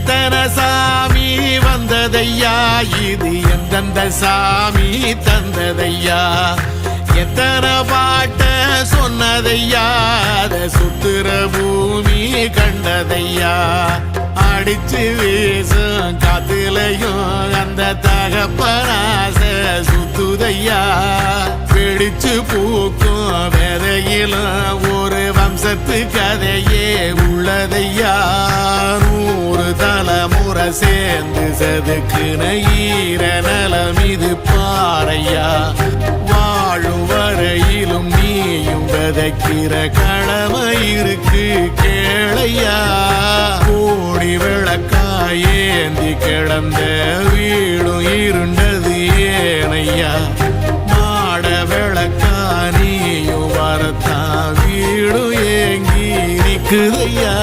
எத்தனை சாமி வந்ததையா இது எந்தெந்த சாமி தந்ததையா எத்தனை பாட்ட சொன்னதையா அத சுத்துற பூமி கண்டதையா அடிச்சு வீசும் காத்துலையும் அந்த தகப்பனாச சுத்துதையா பிடிச்சு பூக்கும் விதையிலும் ஒரு வம்சத்து கதையே உள்ளதையா 100 தலைமுறை சேர்ந்து செதுக்குன ஈர நலம் இது பாறையா வாழும் வரையிலும் நீயும் விதைக்கிற கடமை இருக்கு கேளையா கோடி விளக்காயேந்தி கிடந்த வீடும் இருண்டது ஏனையா மாட விளக்கா நீயும் வரத்தான் வீடும் ஏங்கி நிக்குதையா